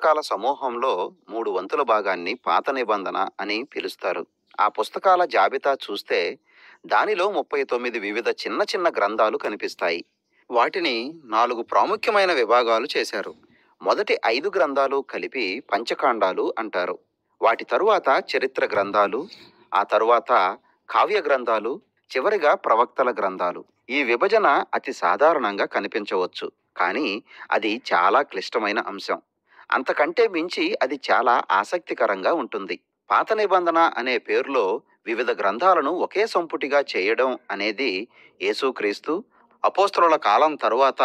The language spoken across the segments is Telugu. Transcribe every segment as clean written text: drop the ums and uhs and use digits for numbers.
పుస్తకాల సమూహంలో 3 వంతుల భాగాన్ని పాత నిబంధన అని పిలుస్తారు. ఆ పుస్తకాల జాబితా చూస్తే దానిలో 39 వివిధ చిన్న చిన్న గ్రంథాలు కనిపిస్తాయి. వాటిని 4 ప్రాముఖ్యమైన విభాగాలు చేశారు. మొదటి 5 గ్రంథాలు కలిపి పంచకాండాలు అంటారు. వాటి తరువాత చరిత్ర గ్రంథాలు, ఆ తరువాత కావ్య గ్రంథాలు, చివరిగా ప్రవక్తల గ్రంథాలు. ఈ విభజన అతి సాధారణంగా కనిపించవచ్చు, కానీ అది చాలా క్లిష్టమైన అంశం. అంతకంటే మించి అది చాలా ఆసక్తికరంగా ఉంటుంది. పాత నిబంధన అనే పేరులో వివిధ గ్రంథాలను ఒకే సంపుటిగా చేయడం అనేది యేసుక్రీస్తు అపోస్తలుల కాలం తరువాత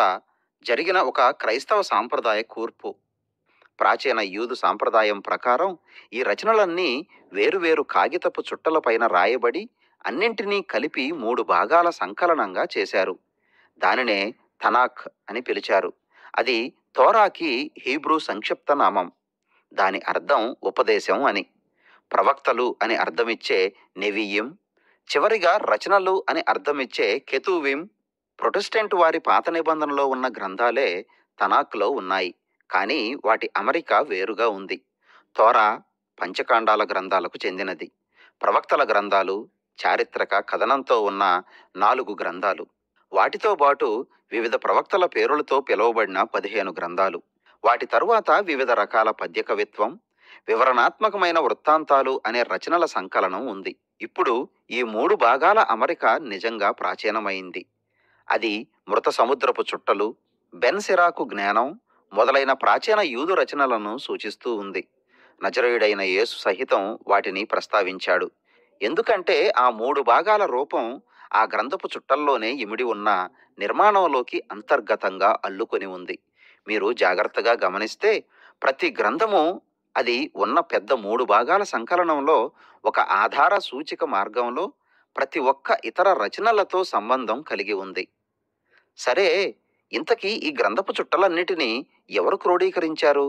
జరిగిన ఒక క్రైస్తవ సాంప్రదాయ కూర్పు. ప్రాచీన యూదు సాంప్రదాయం ప్రకారం ఈ రచనలన్నీ వేరువేరు కాగితపు చుట్టలపైన రాయబడి అన్నింటినీ కలిపి 3 భాగాల సంకలనంగా చేశారు. దానినే తనాఖ్ అని పిలిచారు. అది తోరాకి హీబ్రూ సంక్షిప్త నామం. దాని అర్థం ఉపదేశం అని. ప్రవక్తలు అని అర్థమిచ్చే నెవియిం, చివరిగా రచనలు అని అర్థమిచ్చే కెతూవిం. ప్రొటెస్టెంట్ వారి పాత నిబంధనలో ఉన్న గ్రంథాలే తనాఖ్లో ఉన్నాయి, కానీ వాటి అమరిక వేరుగా ఉంది. తోరా పంచకాండాల గ్రంథాలకు చెందినది. ప్రవక్తల గ్రంథాలు చారిత్రక కథనంతో ఉన్న 4 గ్రంథాలు. వాటితో పాటు వివిధ ప్రవక్తల పేరులతో పిలువబడిన 15 గ్రంథాలు. వాటి తరువాత వివిధ రకాల పద్య కవిత్వం, వివరణాత్మకమైన వృత్తాంతాలు అనే రచనల సంకలనం ఉంది. ఇప్పుడు ఈ 3 భాగాల అమరిక నిజంగా ప్రాచీనమైంది. అది మృత సముద్రపు చుట్టలు, బెన్ సిరాకు జ్ఞానం మొదలైన ప్రాచీన యూదు రచనలను సూచిస్తూ ఉంది. నజరేయుడైన యేసు సహితం వాటిని ప్రస్తావించాడు. ఎందుకంటే ఆ 3 భాగాల రూపం ఆ గ్రంథపు చుట్టల్లోనే ఇమిడి ఉన్న నిర్మాణంలోకి అంతర్గతంగా అల్లుకొని ఉంది. మీరు జాగ్రత్తగా గమనిస్తే ప్రతి గ్రంథము అది ఉన్న పెద్ద 3 భాగాల సంకలనంలో ఒక ఆధార సూచిక మార్గంలో ప్రతి ఒక్క ఇతర రచనలతో సంబంధం కలిగి ఉంది. సరే, ఇంతకీ ఈ గ్రంథపు చుట్టలన్నిటినీ ఎవరు క్రోడీకరించారు?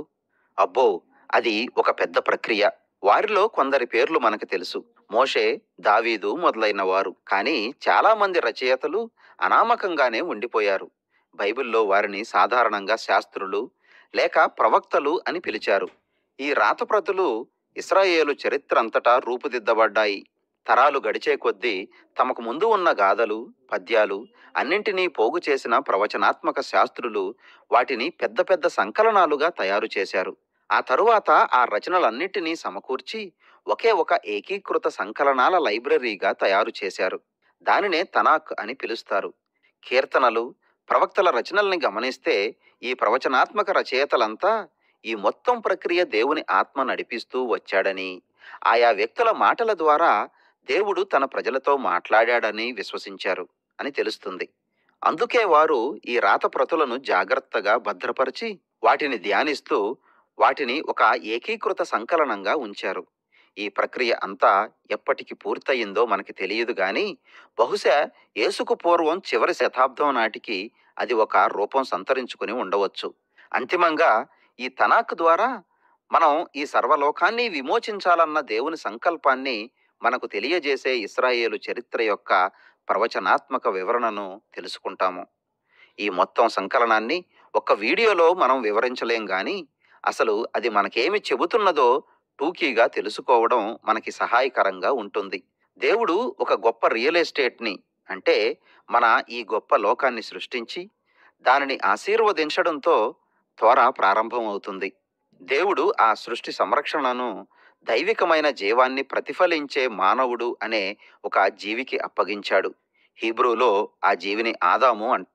అబ్బో, అది ఒక పెద్ద ప్రక్రియ. వారిలో కొందరి పేర్లు మనకు తెలుసు, మోషే, దావీదు మొదలైన వారు. కానీ చాలా మంది రచయితలు అనామకంగానే ఉండిపోయారు. బైబిల్లో వారిని సాధారణంగా శాస్త్రులు లేక ప్రవక్తలు అని పిలిచారు. ఈ రాతప్రతులు ఇశ్రాయేలు చరిత్ర అంతటా రూపుదిద్దబడ్డాయి. తరాలు గడిచే కొద్దీ తమకు ముందు ఉన్న గాథలు, పద్యాలు అన్నింటినీ పోగు చేసిన ప్రవచనాత్మక శాస్త్రులు వాటిని పెద్ద పెద్ద సంకలనాలుగా తయారు చేశారు. ఆ తరువాత ఆ రచనలన్నింటినీ సమకూర్చి ఒకే ఒక ఏకీకృత సంకలనాల లైబ్రరీగా తయారు చేశారు. దానినే తనాఖ్ అని పిలుస్తారు. కీర్తనలు, ప్రవక్తల రచనల్ని గమనిస్తే ఈ ప్రవచనాత్మక రచయితలంతా ఈ మొత్తం ప్రక్రియ దేవుని ఆత్మ నడిపిస్తూ వచ్చాడని, ఆయా వ్యక్తుల మాటల ద్వారా దేవుడు తన ప్రజలతో మాట్లాడాడని విశ్వసించారు అని తెలుస్తుంది. అందుకే వారు ఈ రాత ప్రతులను జాగ్రత్తగా భద్రపరిచి వాటిని ధ్యానిస్తూ వాటిని ఒక ఏకీకృత సంకలనంగా ఉంచారు. ఈ ప్రక్రియ అంతా ఎప్పటికి పూర్తయిందో మనకి తెలియదు, గాని బహుశా యేసుకు పూర్వం చివరి శతాబ్దం నాటికి అది ఒక రూపం సంతరించుకుని ఉండవచ్చు. అంతిమంగా ఈ తనాఖ్ ద్వారా మనం ఈ సర్వలోకాన్ని విమోచించాలన్న దేవుని సంకల్పాన్ని మనకు తెలియజేసే ఇశ్రాయేలు చరిత్ర యొక్క ప్రవచనాత్మక వివరణను తెలుసుకుంటాము. ఈ మొత్తం సంకలనాన్ని ఒక్క వీడియోలో మనం వివరించలేం, గాని అసలు అది మనకేమి చెబుతున్నదో టూకీగా తెలుసుకోవడం మనకి సహాయకరంగా ఉంటుంది. దేవుడు ఒక గొప్ప రియల్ ఎస్టేట్ని, అంటే మన ఈ గొప్ప లోకాన్ని సృష్టించి దానిని ఆశీర్వదించడంతో త్వర ప్రారంభం అవుతుంది. దేవుడు ఆ సృష్టి సంరక్షణను దైవికమైన జీవాన్ని ప్రతిఫలించే మానవుడు అనే ఒక జీవికి అప్పగించాడు. హీబ్రూలో ఆ జీవిని ఆదాము అంటారు.